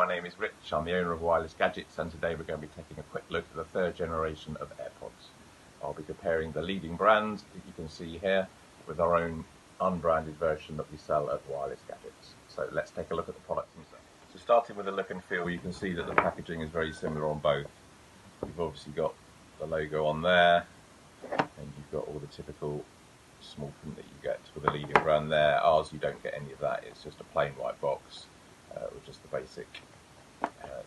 my name is Rich, I'm the owner of Wireless Gadgets, and today we're going to be taking a quick look at the third generation of AirPods. I'll be comparing the leading brand that you can see here with our own unbranded version that we sell at Wireless Gadgets. So let's take a look at the products themselves. So starting with the look and feel, you can see that the packaging is very similar on both. You've obviously got the logo on there, and you've got all the typical small print that you get with the leading brand there. Ours, you don't get any of that, it's just a plain white box with just the basic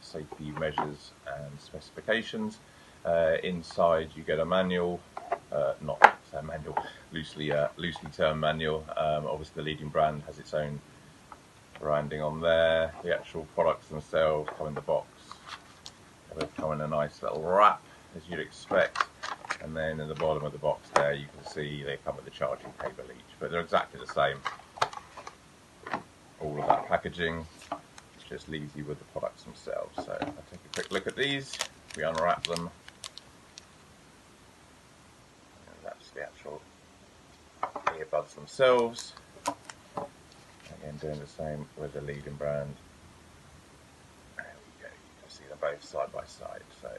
safety measures and specifications. Inside you get a manual, not a manual, loosely termed manual. Obviously the leading brand has its own branding on there. The actual products themselves come in the box. They come in a nice little wrap, as you'd expect. And then in the bottom of the box there you can see they come with the charging cable each, but they're exactly the same. All of that packaging just leaves you with the products themselves. So if I take a quick look at these, we unwrap them, and that's the actual earbuds themselves. Again, doing the same with the leading brand. There we go, you can see them both side by side, so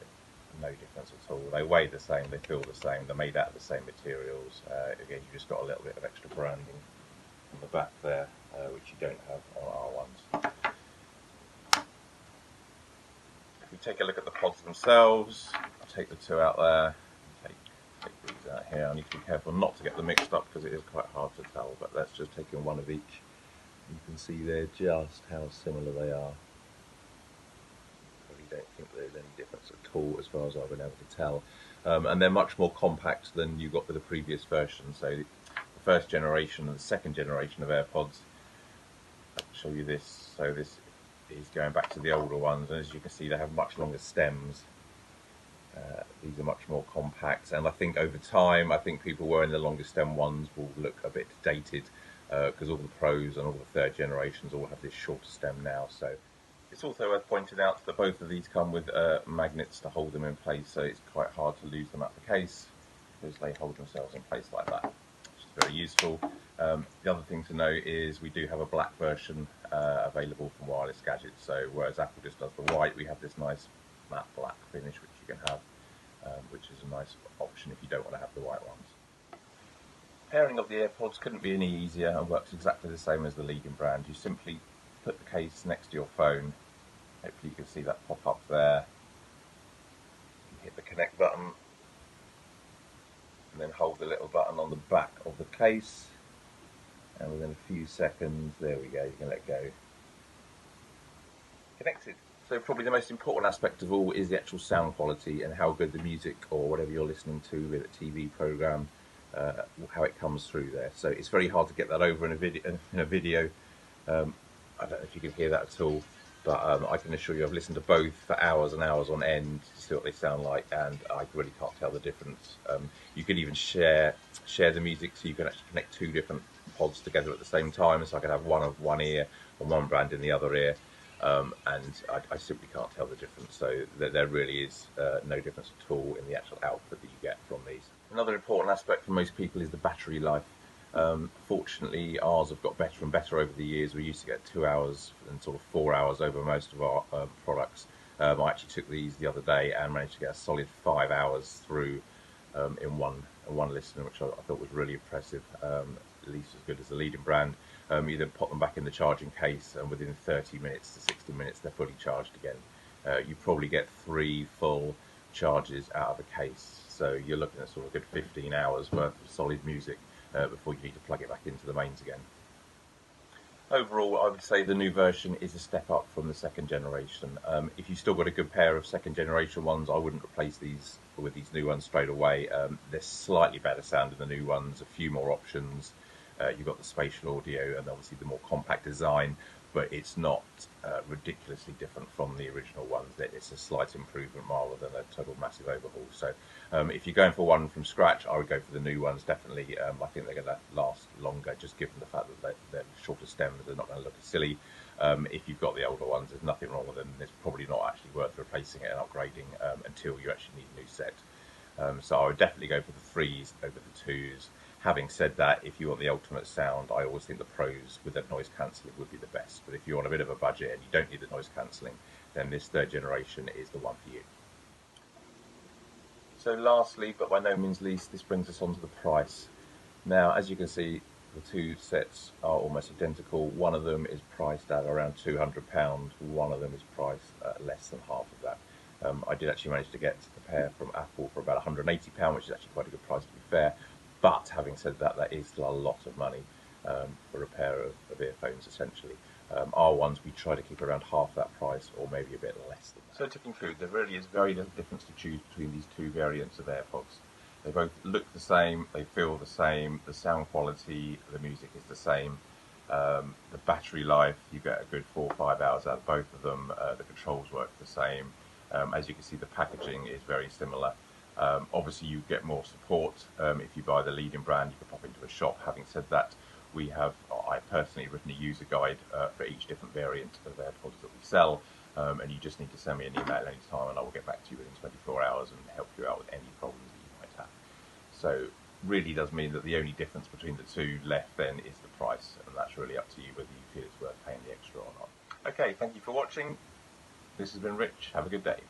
no difference at all. They weigh the same, they feel the same, they're made out of the same materials. Again, you just got a little bit of extra branding on the back there, which you don't have on our ones. If we take a look at the pods themselves, I'll take the two out there, take these out here. I need to be careful not to get them mixed up because it is quite hard to tell, but let's just take in one of each. You can see there just how similar they are. I don't think there's any difference at all as far as I've been able to tell, and they're much more compact than you got with the previous version. So the first generation and the second generation of AirPods, I'll show you this. So this is going back to the older ones, and as you can see they have much longer stems. These are much more compact, and I think over time, I think people wearing the longer stem ones will look a bit dated because all the Pros and all the third generations all have this shorter stem now. So it's also worth pointing out that both of these come with magnets to hold them in place, so it's quite hard to lose them out the case because they hold themselves in place like that, which is very useful. The other thing to note is we do have a black version available from Wireless Gadgets, so whereas Apple just does the white, we have this nice matte black finish which you can have, which is a nice option if you don't want to have the white ones. Pairing of the AirPods couldn't be any easier and works exactly the same as the leading brand. You simply put the case next to your phone. Hopefully you can see that pop up there. You hit the connect button and then hold the little button on the back of the case, and within a few seconds, there we go, you can let go. Connected. So probably the most important aspect of all is the actual sound quality and how good the music or whatever you're listening to with a TV program, how it comes through there. So it's very hard to get that over in a video. I don't know if you can hear that at all, but I can assure you I've listened to both for hours and hours on end to see what they sound like, and I really can't tell the difference. You could even share the music, so you can actually connect two different pods together at the same time, so I could have one of one ear and one brand in the other ear, and I simply can't tell the difference. So there really is no difference at all in the actual output that you get from these. Another important aspect for most people is the battery life. Fortunately, ours have got better and better over the years. We used to get 2 hours and sort of 4 hours over most of our products. I actually took these the other day and managed to get a solid 5 hours through in one listening, which I thought was really impressive, at least as good as the leading brand. You then pop them back in the charging case, and within 30 minutes to 60 minutes they're fully charged again. You probably get 3 full charges out of a case, so you're looking at sort of a good 15 hours worth of solid music before you need to plug it back into the mains again. Overall, I would say the new version is a step up from the second generation. If you've still got a good pair of second generation ones, I wouldn't replace these with these new ones straight away. There's slightly better sound in the new ones, a few more options. You've got the spatial audio and obviously the more compact design, but it's not ridiculously different from the original ones. It's a slight improvement rather than a total massive overhaul. So if you're going for one from scratch, I would go for the new ones, definitely. I think they're going to last longer, just given the fact that they're shorter stems, they're not going to look as silly. If you've got the older ones, there's nothing wrong with them. It's probably not actually worth replacing it and upgrading until you actually need a new set. So I would definitely go for the 3s over the 2s. Having said that, if you want the ultimate sound, I always think the Pros with the noise cancelling would be the best. But if you want a bit of a budget and you don't need the noise cancelling, then this third generation is the one for you. So lastly, but by no means least, this brings us on to the price. Now, as you can see, the two sets are almost identical. One of them is priced at around £200. One of them is priced at less than half of that. I did actually manage to get the pair from Apple for about £180, which is actually quite a good price to be fair. But having said that, that is still a lot of money for a pair of earphones, essentially. Our ones, we try to keep around half that price or maybe a bit less than that. So to conclude, there really is very little difference to choose between these two variants of AirPods. They both look the same, they feel the same, the sound quality, the music is the same. The battery life, you get a good 4 or 5 hours out of both of them. The controls work the same. As you can see, the packaging is very similar. Obviously, you get more support if you buy the leading brand. You can pop into a shop. Having said that, I personally written a user guide for each different variant of AirPods that we sell, and you just need to send me an email any time, and I will get back to you within 24 hours and help you out with any problems that you might have. So, really does mean that the only difference between the two left then is the price, and that's really up to you whether you feel it's worth paying the extra or not. Okay, thank you for watching. This has been Rich. Have a good day.